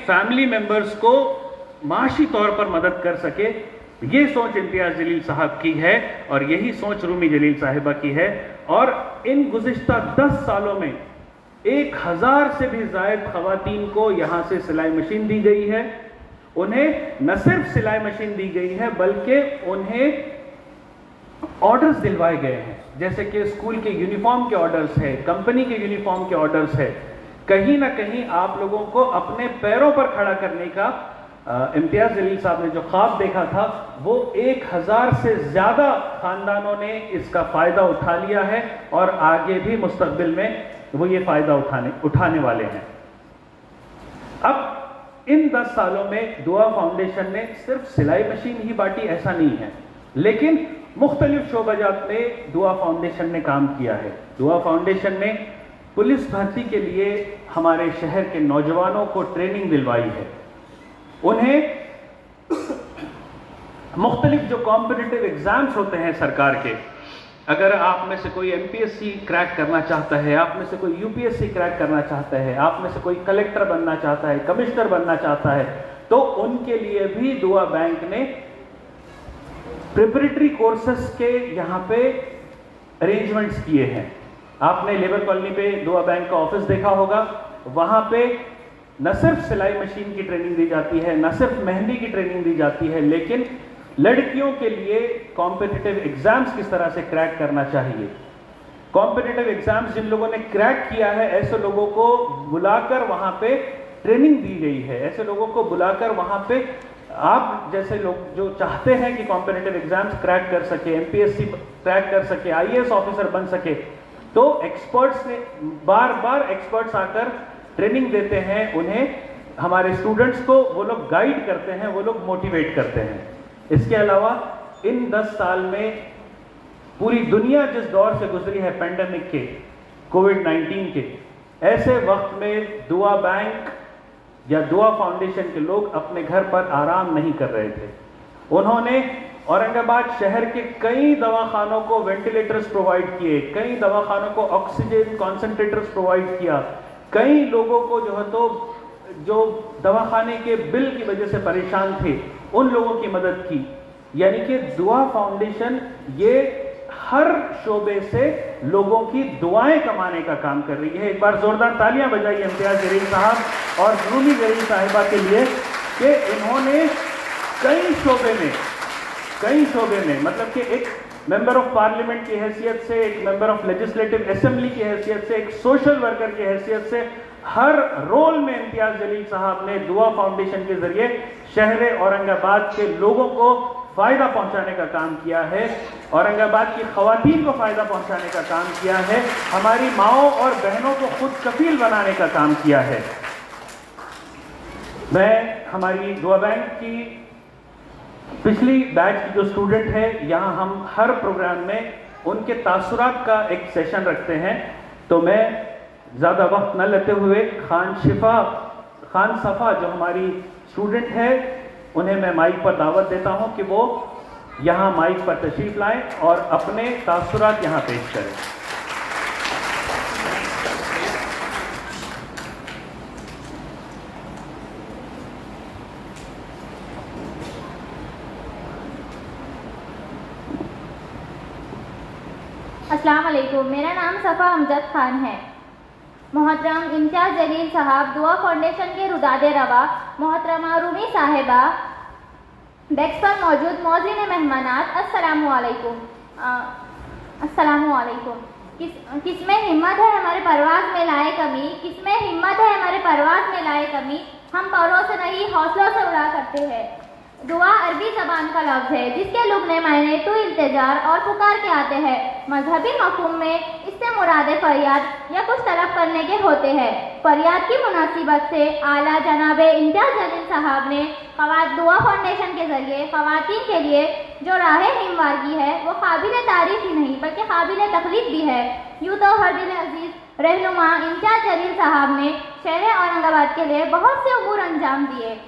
Family members को माशी तौर पर मदद कर सके। ये सोच इम्तियाज़ जलील साहब की है और यही सोच रूमी जलील साहिबा की है। और इन गुज़िश्ता 10 सालों में 1000 से भी ज़ायद ख़वातीन को यहाँ से सिलाई मशीन दी गई है। उन्हें न सिर्फ सिलाई मशीन दी गई है बल्कि उन्हें ऑर्डर्स दिलवाए गए हैं, जैसे कि स्कूल के यूनिफॉर्म के ऑर्डर्स है, कंपनी के यूनिफॉर्म के ऑर्डर्स है। कहीं ना कहीं आप लोगों को अपने पैरों पर खड़ा करने का इम्तियाज़ जलील साहब ने जो ख्वाब देखा था वो 1000 से ज़्यादा ख़ानदानों ने इसका फ़ायदा उठा लिया है और आगे भी मुस्तक़बिल में वो ये फ़ायदा उठाने वाले हैं। अब इन 10 सालों में दुआ फाउंडेशन ने सिर्फ सिलाई मशीन ही बांटी ऐसा नहीं है, लेकिन मुख्तलिफ शोबाजात में दुआ फाउंडेशन ने काम किया है। दुआ फाउंडेशन ने पुलिस भर्ती के लिए हमारे शहर के नौजवानों को ट्रेनिंग दिलवाई है। उन्हें मुख्तलिफ जो कॉम्पिटिटिव एग्जाम्स होते हैं सरकार के, अगर आप में से कोई एमपीएससी क्रैक करना चाहता है, आप में से कोई यूपीएससी क्रैक करना चाहता है, आप में से कोई कलेक्टर बनना चाहता है, कमिश्नर बनना चाहता है, तो उनके लिए भी दुआ बैंक ने प्रिपरेटरी कोर्सेस के यहाँ पे अरेंजमेंट्स किए हैं। आपने लेबर कॉलोनी पे दुआ बैंक का ऑफिस देखा होगा, वहाँ पे न सिर्फ सिलाई मशीन की ट्रेनिंग दी जाती है, न सिर्फ मेहंदी की ट्रेनिंग दी जाती है, लेकिन लड़कियों के लिए कॉम्पिटिटिव एग्जाम्स किस तरह से क्रैक करना चाहिए। कॉम्पिटिटिव एग्जाम्स जिन लोगों ने क्रैक किया है, ऐसे लोगों को बुलाकर वहाँ पे ट्रेनिंग दी गई है। ऐसे लोगों को बुलाकर वहाँ पे आप जैसे लोग जो चाहते हैं कि कॉम्पिटिटिव एग्जाम्स क्रैक कर सके, एमपीएससी क्रैक कर सके, आईएएस ऑफिसर बन सके, तो एक्सपर्ट्स ने बार एक्सपर्ट्स आकर ट्रेनिंग देते हैं उन्हें, हमारे स्टूडेंट्स को वो लोग गाइड करते हैं, वो लोग मोटिवेट करते हैं। इसके अलावा इन 10 साल में पूरी दुनिया जिस दौर से गुजरी है पेंडेमिक के, कोविड-19 के, ऐसे वक्त में दुआ बैंक या दुआ फाउंडेशन के लोग अपने घर पर आराम नहीं कर रहे थे। उन्होंने औरंगाबाद शहर के कई दवाखानों को वेंटिलेटर्स प्रोवाइड किए, कई दवाखानों को ऑक्सीजन कॉन्सेंट्रेटर्स प्रोवाइड किया, कई लोगों को जो दवाखाने के बिल की वजह से परेशान थे उन लोगों की मदद की। यानी कि दुआ फाउंडेशन ये हर शोबे से लोगों की दुआएं कमाने का काम कर रही है। एक बार जोरदार तालियां बजाइए इम्तियाज़ जलील साहब और रूमी जलील साहिबा के लिए कि इन्होंने कई शोबे में मतलब कि एक मेंबर ऑफ पार्लियामेंट की हैसियत से, एक मेंबर ऑफ लेजिस्लेटिव असेंबली की हैसियत से, एक सोशल वर्कर की हैसियत से, हर रोल में इम्तियाज़ जलील साहब ने दुआ फाउंडेशन के जरिए शहर औरंगाबाद के लोगों को फ़ायदा पहुंचाने का काम किया है, औरंगाबाद की ख़वातीन को फ़ायदा पहुंचाने का काम किया है, हमारी माओं और बहनों को खुद कफील बनाने का काम किया है। मैं हमारी दुआ बैंक की पिछली बैच की जो स्टूडेंट है, यहाँ हम हर प्रोग्राम में उनके तासुरात का एक सेशन रखते हैं, तो मैं ज़्यादा वक्त न लेते हुए खान सफ़ा जो हमारी स्टूडेंट है, उन्हें मैं माइक पर दावत देता हूं कि वो यहाँ माइक पर तशरीफ लाएं और अपने तासुरात यहाँ पेश करें। अस्सलाम वालेकुम, मेरा नाम सफ़ा अमजद खान है। मोहतरम इम्तियाज़ जलील साहब, दुआ फाउंडेशन के रुदादे रवा, मोहतरमा रूमी साहिबा, डेस्क पर मौजूद मौज़ीन मेहमानात, अस्सलामु अलैकुम। किसमें हिम्मत है हमारे परवाज़ में लाए कमी, किसमें हिम्मत है हमारे परवाज़ में लाए कमी, हम परों से नहीं हौसलों से उड़ा करते हैं। दुआ अरबी ज़बान का लफ्ज़ है जिसके लुग़ने मायने तो इल्तिजार और पुकार के आते हैं। मजहबी मफ़हूम में इससे मुरादे फरियाद या कुछ तलब करने के होते हैं। फरियाद की मुनासिबत से आला जनाबे इम्तियाज़ जलील साहब ने दुआ फाउंडेशन के ज़रिए ख़वातीन के लिए जो राह हिमवार की है वो काबिल तारीफ़ ही नहीं बल्कि काबिल तकलीफ भी है। यूँ तो हर दिल अजीज़ रहनुमा इम्तियाज़ जलील साहब ने शहर औरंगाबाद के लिए बहुत से उमूर अंजाम दिए।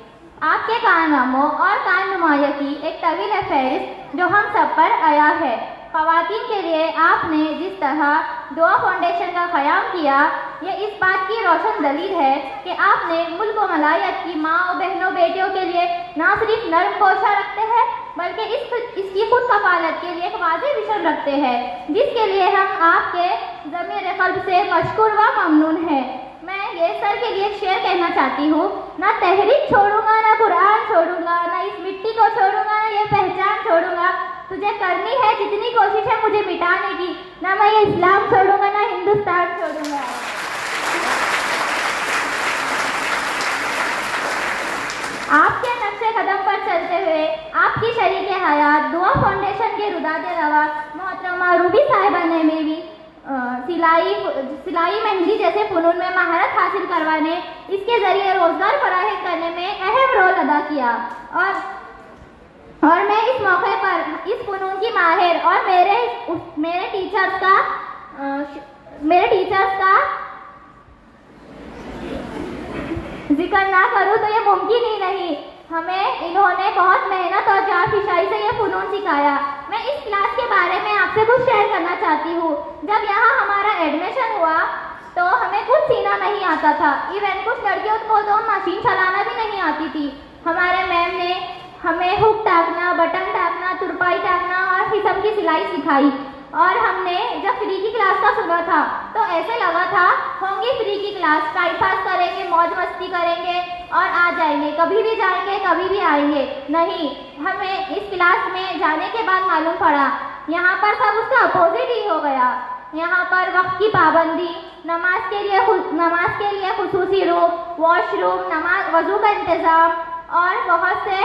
आपके कारनामों और कारनुमाई की एक तवील फहरिस्त जो हम सब पर आया है। ख़वातीन के लिए आपने जिस तरह दुआ फाउंडेशन का क़याम किया, ये इस बात की रोशन दलील है कि आपने मुल्क व मलायत की माँ और बहनों बेटियों के लिए ना सिर्फ नर्म पोशा रखते हैं बल्कि इसकी खुद कफालत के लिए एक वाज़ेह विजन रखते हैं, जिसके लिए हम आपके ज़मीर क़ल्ब से मशकूर व ममनून हैं। मैं ये सर के लिए शेर कहना चाहती हूँ, ना तहरीक छोड़ूंगा, ना कुरान छोड़ूंगा, ना इस मिट्टी को छोड़ूंगा, ना ये पहचान छोड़ूंगा। तुझे करनी है जितनी कोशिश है मुझे मिटाने की, ना मैं ये इस्लाम छोड़ूंगा, ना हिंदुस्तान छोड़ूंगा। आपके नक्शे कदम पर चलते हुए आपकी शरीक हयात दुआ फाउंडेशन के रुदाते रवा मोहतरमा रूबी साहिबा ने भी सिलाई मेहंदी जैसे फ़नून में महारत हासिल करवाने, इसके ज़रिए रोज़गार फराहम करने में अहम रोल अदा किया। और मैं इस मौके पर इस फ़नून की माहिर और मेरे टीचर्स का जिक्र ना करूँ तो ये मुमकिन ही नहीं। हमें इन्होंने बहुत मेहनत और जाफिशाई से ये फ़नून सिखाया। मैं इस क्लास के बारे में आपसे कुछ शेयर करना चाहती हूँ। जब यहाँ हमारा एडमिशन हुआ तो हमें कुछ सीना नहीं आता था, इवन कुछ लड़कियों को तो मशीन चलाना भी नहीं आती थी। हमारे मैम ने हमें हुक टाकना, बटन टाकना, तुरपाई टाकना और किस्म की सिलाई सिखाई। और हमने जब फ्री की क्लास का सुना था तो ऐसे लगा था होंगी फ्री की क्लास, टाइम पास करेंगे, मौज मस्ती करेंगे और आ जाएंगे, कभी भी जाएंगे कभी भी आएंगे। नहीं, हमें इस क्लास में जाने के बाद मालूम पड़ा यहाँ पर सब उसका अपोजिट ही हो गया। यहाँ पर वक्त की पाबंदी, नमाज के लिए खुसूसी रूम, वॉशरूम, वजू का इंतज़ाम और बहुत से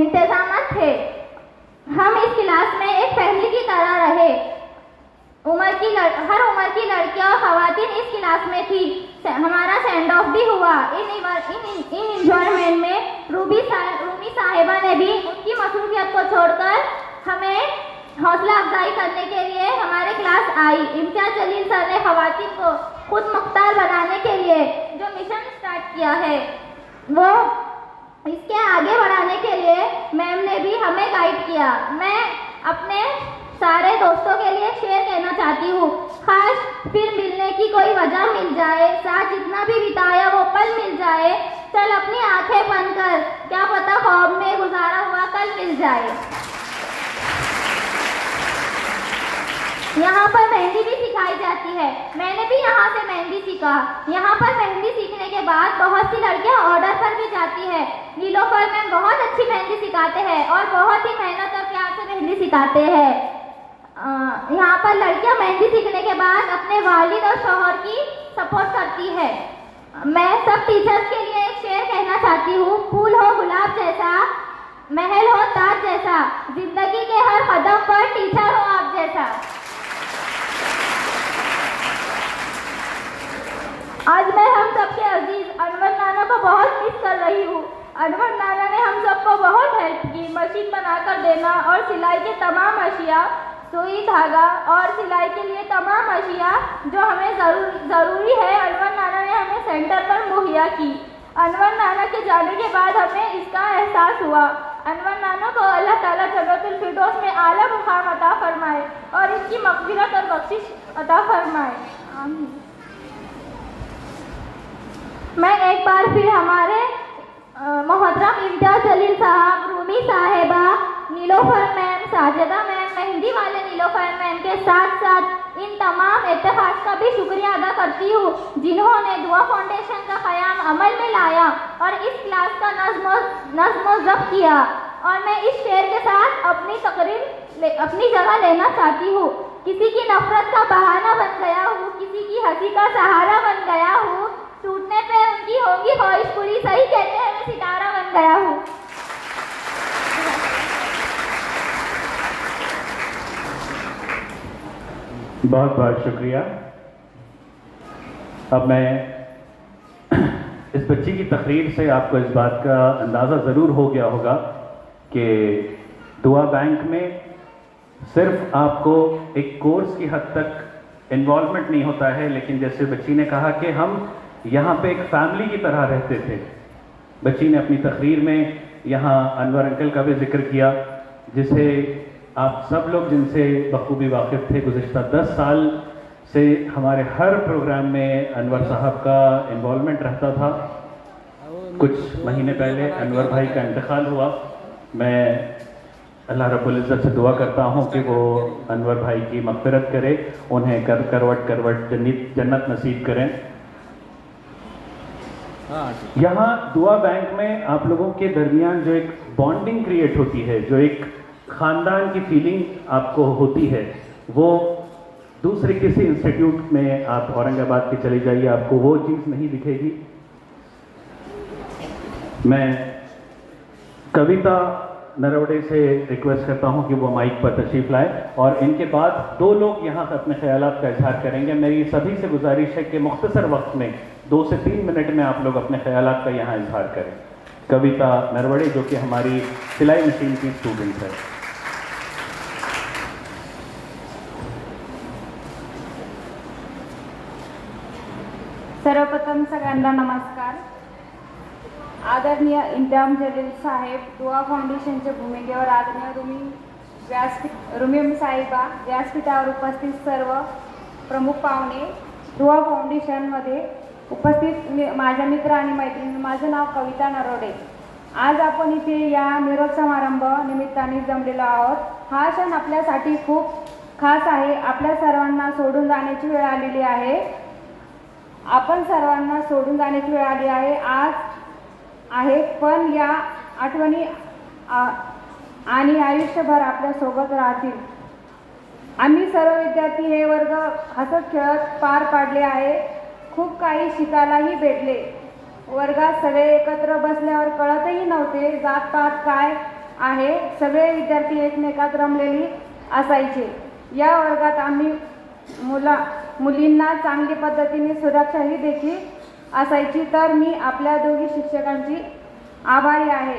इंतजाम थे। हम इस क्लास में एक फैमिली की तरह रहे। हर उम्र की लड़कियां और ख़वातीन इस क्लास में थी। हमारा सेंड ऑफ भी हुआ। इन इंजॉयमेंट में रूमी साहिबा ने भी उनकी मसरूफियत को छोड़कर हमें हौसला अफजाई करने के लिए हमारे क्लास आई। इम्तियाज जलील सर ने ख़वातीन को खुद मुख्तार बनाने के लिए जो मिशन स्टार्ट किया है वो इसके आगे बढ़ाने के लिए मैम ने भी हमें गाइड किया। मैं अपने सारे दोस्तों के लिए शेयर कहना चाहती हूँ, खास फिर मिलने की कोई वजह मिल जाए, साथ जितना भी बिताया वो पल मिल जाए, चल अपनी आंखें बंद कर, क्या पता ख्वाब में गुजारा हुआ कल मिल जाए। यहाँ पर मेहंदी भी सिखाई जाती है। मैंने भी यहाँ से मेहंदी सीखा। यहाँ पर मेहंदी सीखने के बाद बहुत सी लड़कियाँ ऑर्डर पर भी जाती है। नीलोफर में बहुत अच्छी मेहंदी सिखाते हैं और बहुत ही मेहनत और प्यार से मेहंदी सिखाते हैं। यहाँ पर लड़कियाँ मेहंदी सीखने के बाद अपने वालिद और शौहर की सपोर्ट करती है। मैं सब टीचर्स के लिए एक शेर कहना चाहती हूँ, फूल हो गुलाब जैसा, महल हो ताज जैसा, जिंदगी के हर कदम पर टीचर हो आप जैसा। आज मैं हम सबके अजीज अनवर नाना को बहुत मिस कर रही हूँ। अनवर नाना ने हम सबको बहुत हेल्प की, मशीन बनाकर देना और सिलाई के तमाम अशिया, सुई धागा और सिलाई के लिए तमाम अशिया जो हमें ज़रूरी है, अनवर नाना ने हमें सेंटर पर मुहैया की। अनवर नाना के जाने के बाद हमें इसका एहसास हुआ। अनवर नाना को अल्लाह ताला जन्नतुल फिरदौस में आला मुकाम अता फरमाए और इनकी मग़फ़िरत और बख्शिश अता फरमाए। आमीन। मैं एक बार फिर हमारे मोहतरम इम्तियाज जलील साहब, रूमी साहिबा, नीलोफर मैम, साजिदा मैम, मेहंदी वाले नीलोफर मैम के साथ साथ इन तमाम इत्तेफाक का भी शुक्रिया अदा करती हूँ जिन्होंने दुआ फाउंडेशन का क़याम अमल में लाया और इस क्लास का नज़्म ज़ब्त किया। और मैं इस शेर के साथ अपनी जगह लेना चाहती हूँ। किसी की नफरत का बहाना बन गया हूँ, किसी की हंसी का सहारा बन गया हूँ, टूटने पे उनकी होगी ख्वाहिश पूरी, सही कहते हैं मैं सितारा बन गया हूँ। बहुत बहुत शुक्रिया। अब मैं इस बच्ची की तकरीर से आपको इस बात का अंदाज़ा ज़रूर हो गया होगा कि दुआ बैंक में सिर्फ आपको एक कोर्स की हद तक इन्वॉल्वमेंट नहीं होता है, लेकिन जैसे बच्ची ने कहा कि हम यहाँ पे एक फैमिली की तरह रहते थे। बच्ची ने अपनी तकरीर में यहाँ अनवर अंकल का भी जिक्र किया, जिसे आप सब लोग जिनसे बखूबी वाकिफ़ थे, गुज़िश्ता 10 साल से हमारे हर प्रोग्राम में अनवर साहब का इन्वॉल्वमेंट रहता था। कुछ महीने पहले अनवर भाई का इंतकाल हुआ। मैं अल्लाह रब्बुल इज़्ज़त से दुआ करता हूँ कि वो अनवर भाई की मग़फ़िरत करे, उन्हें करवट करवट जन्नत नसीब करें। यहाँ दुआ बैंक में आप लोगों के दरमियान जो एक बॉन्डिंग क्रिएट होती है, जो एक ख़ानदान की फीलिंग आपको होती है, वो दूसरे किसी इंस्टीट्यूट में आप औरंगाबाद के चले जाइए, आपको वो चीज़ नहीं दिखेगी। मैं कविता नरवड़े से रिक्वेस्ट करता हूं कि वो माइक पर तशरीफ लाए और इनके बाद 2 लोग यहां अपने ख्यालात का इजहार करेंगे। मेरी सभी से गुजारिश है कि मुख्तसर वक्त में 2 से 3 मिनट में आप लोग अपने ख्यालात का यहां इजहार करें। कविता नरवड़े जो कि हमारी सिलाई मशीन की स्टूडेंट है। सर्वप्रथम सगळ्यांना नमस्कार। आदरणीय इंताम जलील साहेब, दुआ फाउंडेशनच्या भूमिकेवर आदरणीय रुमीम साहिबा, व्यासपीठावर उपस्थित सर्व प्रमुख पाहुणे, दुआ फाउंडेशनमध्ये उपस्थित माझ्या मित्र आणि मैत्रिणी, माझं नाव कविता नरोडे। आज आपण इथे या निरोप समारंभ निमित्ताने जमलेलो आहोत। हा क्षण आपल्यासाठी खूप खास आहे। आपल्या सर्वांना सोडून जाण्याची वेळ आलेली आहे। आपण सर्वांना सोडून जाण्याची वेळ आली आहे आज आहे, पण या आठवणी आणि आयुष्यभर आपल्या सोबत राहतील। आम्ही सर्व विद्यार्थी हे वर्ग हसत खेळत पार पाडले आहे। खूप काही शिकायलाही भेटले। वर्गात सगळे एकत्र बसल्यावर कळतही नव्हते जात-पात काय आहे। सगळे विद्यार्थी एकमेकात रमलेली असायचे। या वर्गात आम्ही मुलींना चांगली पद्धतीने सुरक्षाही देखील असायची। तर मी आपल्या दोघी शिक्षकांची आभारी आहे।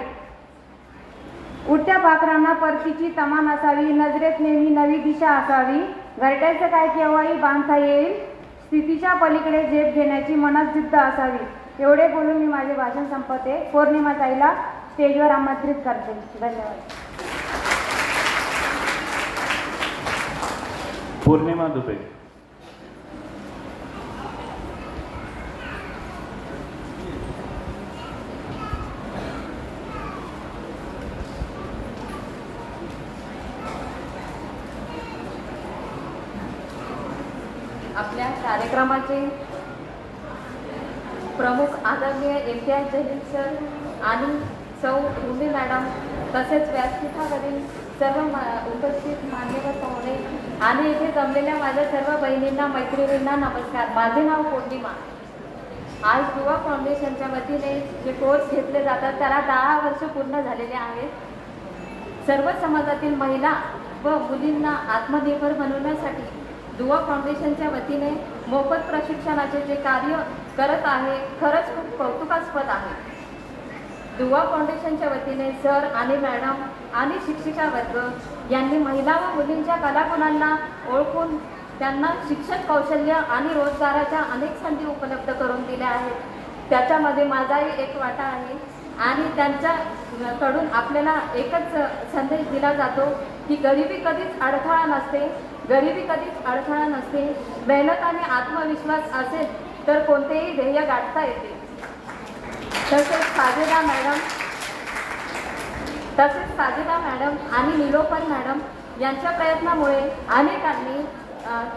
उडत्या पाखरांना परतीची तमा नसावी, नजरेत नेहमी नवी दिशा असावी, घरट्याचं काय केव्हाही बांधता येईल, स्थितीच्या पलीकडे झेप घेण्याची मनात जिद्द असावी। एवढे बोलून मी माझे भाषण संपवते। पौर्णिमा ताईला स्टेजवर आमंत्रित करते। धन्यवाद। पूर्णिमा दुबे। आपल्या कार्यक्रमाचे प्रमुख आदरणीय इम्तियाज जलील सर आणि सौ रुमी मॅडम, तसेच व्यासपीठावरील सर्व उपस्थित मान्यवर पाहुणे आणि इथे जमलेल्या माझ्या सर्व बहिणींना, मैत्रिणींना नमस्कार। माझे नाव पौर्णिमा। आज दुआ फाउंडेशनच्या वतीने जे कोर्स घेतले जातात त्याला 10 वर्ष पूर्ण झालेले आहेत। सर्व समाजातील महिला व मुलींना आत्मनिर्भर बनवण्यासाठी दुआ फाउंडेशनच्या वतीने मोफत प्रशिक्षणाचे जे कार्य करत आहे, खरंच खूप कौतुकास्पद आहे। दुआ फाउंडेशनच्या वतीने सर आणि मॅडम आणि शिक्षिका वर्ग यांनी महिला व मुलींच्या कलागुणांना ओळखून त्यांना शिक्षण कौशल्य आणि रोजगाराच्या अनेक संधी उपलब्ध करून दिल्या आहेत। त्याच्यामध्ये माझाही एक वाटा आहे आणि त्यांच्याकडून आपल्याला एकच संदेश दिला जातो की गरिबी कधीच अडथळा नसते, गरिबी कधीच अडथळा नसते। मेहनत आणि आत्मविश्वास असेल तर कोणतेही ध्येय गाठता येते। तसेच साजिदा मॅडम आणि निलोफर मॅडम यांच्या प्रयत्नामुळे अनेकांनी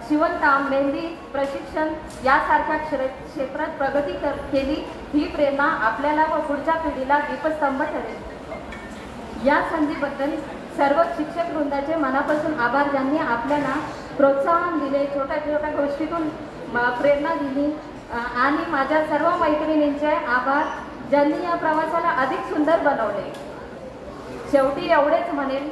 शिवणकाम, मेहंदी प्रशिक्षण यासारख्या क्षेत्रात प्रगती केली। ही प्रेरणा आपल्याला व पुढच्या पिढीला दीपस्तंभ ठरेल। या संधीबद्दल सर्व शिक्षक वृंदाचे मनापासून आभार, ज्यांनी आपल्याला प्रोत्साहन दिले, छोट्या छोट्या गोष्टीतून प्रेरणा दिली। आणि माझ्या सर्व मैत्रिणींचे आभार, ज्यांनी या प्रवासाला अधिक सुंदर बनवले। शेवटी एवढेच म्हणेन,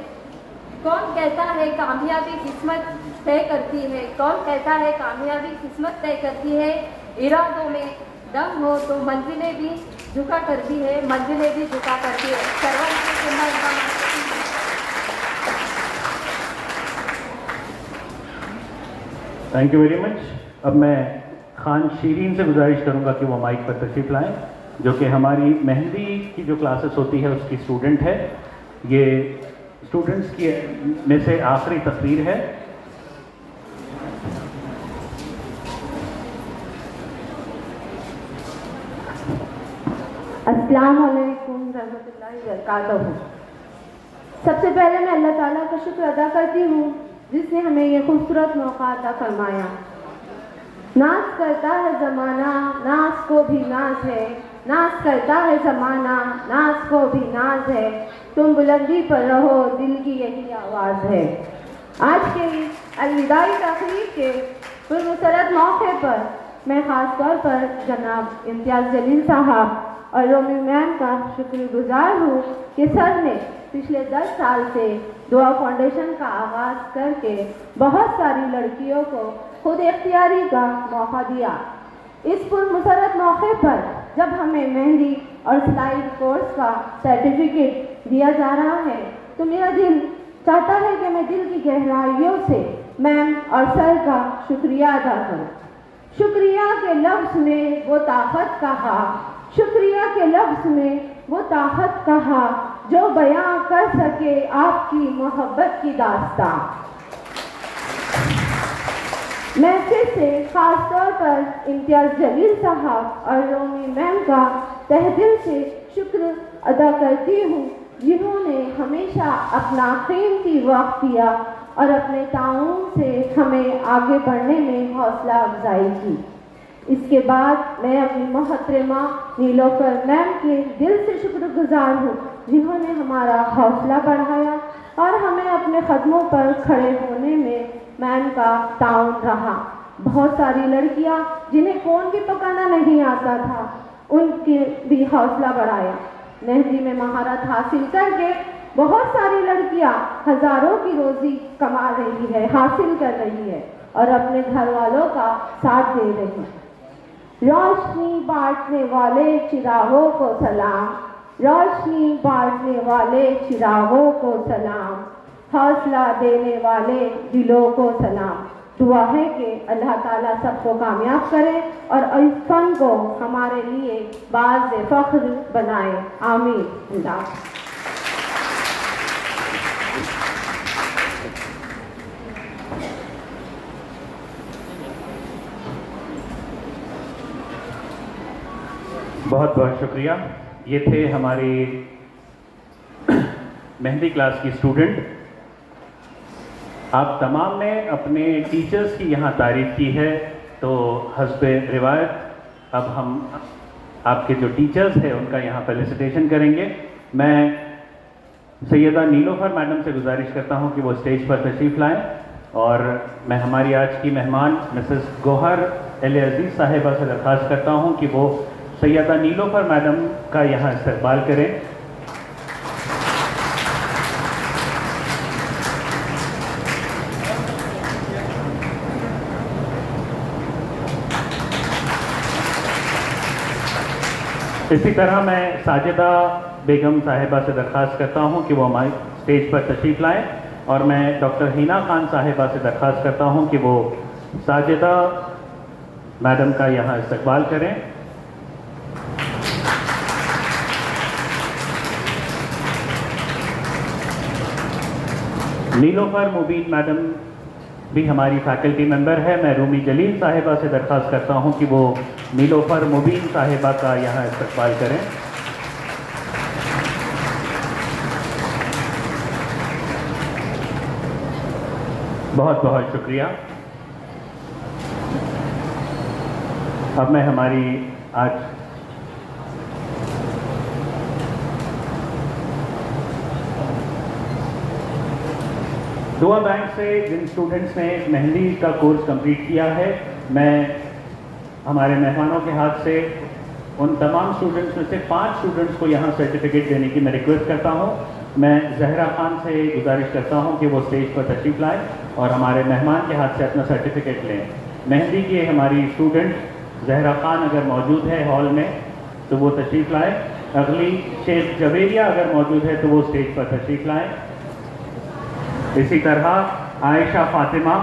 कौन कहता है कामयाबी किस्मत तय करती है, कौन कहता है कामयाबी किस्मत तय करती है, इरादों में दम हो तो मंजिलें भी झुका करती है, मंजिलें भी झुका करती है। सर्वांचे पुन्हा एकदा थैंक यू वेरी मच। अब मैं खान शीरीन से गुजारिश करूंगा कि वो माइक पर तशरीफ लाएं, जो कि हमारी मेहंदी की जो क्लासेस होती है उसकी स्टूडेंट है। ये स्टूडेंट्स की में से आखिरी तकरीर है। अस्सलाम वालेकुम रहमतुल्लाहि व बरकातहू। सबसे पहले मैं अल्लाह ताला का शुक्र अदा करती हूँ जिसने हमें ये खूबसूरत मौका अता फरमाया। नाज करता है ज़माना, नाज को भी नाज है, नाज करता है ज़माना, नाज को भी नाज है, तुम बुलंदी पर रहो, दिल की यही आवाज़ है। आज के इस अलविदाई तकरीब के पुरमसरत मौके पर मैं ख़ास तौर पर जनाब इम्तियाज़ जलील साहब और रोमी मैम का शुक्रगुजार हूँ कि सर ने पिछले 10 साल से दुआ फाउंडेशन का आगाज़ करके बहुत सारी लड़कियों को खुद इख्तियारी का मौका दिया। इस पुरमसरत मौके पर जब हमें मेहंदी और सिलाई कोर्स का सर्टिफिकेट दिया जा रहा है तो मेरा दिल चाहता है कि मैं दिल की गहराइयों से मैम और सर का शुक्रिया अदा करूं। शुक्रिया के लफ्ज़ में वो ताकत कहा, शुक्रिया के लफ्ज़ में वो ताकत कहा जो बयां कर सके आपकी मोहब्बत की दास्तां। मैं फिर से ख़ास तौर पर इम्तियाज़ जलील साहब और रोमी मैम का तहे दिल से शुक्र अदा करती हूँ जिन्होंने हमेशा अपना कीमती वक्त दिया और अपने ताउन से हमें आगे बढ़ने में हौसला अफजाई की। इसके बाद मैं अपनी मोहतरमा नीलोफर मैम के दिल से शुक्रगुजार हूँ जिन्होंने हमारा हौसला बढ़ाया और हमें अपने कदमों पर खड़े होने में मैम का ताउन रहा। बहुत सारी लड़कियाँ जिन्हें फ़ोन भी पकड़ना नहीं आता था उनके भी हौसला बढ़ाया। मेहंदी में महारत हासिल करके बहुत सारी लड़कियां हजारों की रोजी कमा रही है, हासिल कर रही है और अपने घर वालों का साथ दे रही है। रोशनी बांटने वाले चिरागों को सलाम, रोशनी बांटने वाले चिरागों को सलाम, हौसला देने वाले दिलों को सलाम। दुआ है कि अल्लाह ताला सबको कामयाब करे और इस फन को हमारे लिए बाज़ फ़ख्र बनाए। आमीन। बहुत बहुत शुक्रिया। ये थे हमारे मेहंदी क्लास की स्टूडेंट। आप तमाम ने अपने टीचर्स की यहाँ तारीफ़ की है, तो हस्बे रिवायत अब हम आपके जो टीचर्स हैं उनका यहाँ फेलिसिटेशन करेंगे। मैं सैयदा नीलोफर मैडम से गुजारिश करता हूँ कि वो स्टेज पर तशरीफ़ लाएँ और मैं हमारी आज की मेहमान मिसेस गोहर एल अजीज़ साहिबा से दरख्वास्त करता हूँ कि वो सैयदा नीलोफर मैडम का यहाँ इस्तकबाल करें। इसी तरह मैं साजिदा बेगम साहिबा से दरख्वास्त करता हूं कि वो हमारे स्टेज पर तशरीफ़ लाएं और मैं डॉक्टर हिना खान साहिबा से दरख्वास्त करता हूं कि वो साजिदा मैडम का यहाँ इस्तकबाल करें। नीलोफर मुबीन मैडम भी हमारी फैकल्टी मेंबर है। मैं रूमी जलील साहिबा से दरख्वास्त करता हूं कि वो नीलोफर मुबीन साहिबा का यहाँ इस्तकबाल करें। बहुत बहुत शुक्रिया। अब मैं हमारी आज दुआ बैंक से जिन स्टूडेंट्स ने मेहंदी का कोर्स कंप्लीट किया है, मैं हमारे मेहमानों के हाथ से उन तमाम स्टूडेंट्स में से 5 स्टूडेंट्स को यहाँ सर्टिफिकेट देने की मैं रिक्वेस्ट करता हूँ। मैं जहरा खान से गुजारिश करता हूँ कि वो स्टेज पर तशरीफ़ लाएँ और हमारे मेहमान के हाथ से अपना सर्टिफिकेट लें। मेहंदी की हमारी स्टूडेंट जहरा खान अगर मौजूद है हॉल में तो वो तशरीफ़ लाएँ। अगली शेख जवेरिया अगर मौजूद है तो वो स्टेज पर तशरीफ़ लाएँ। इसी तरह आयशा फातिमा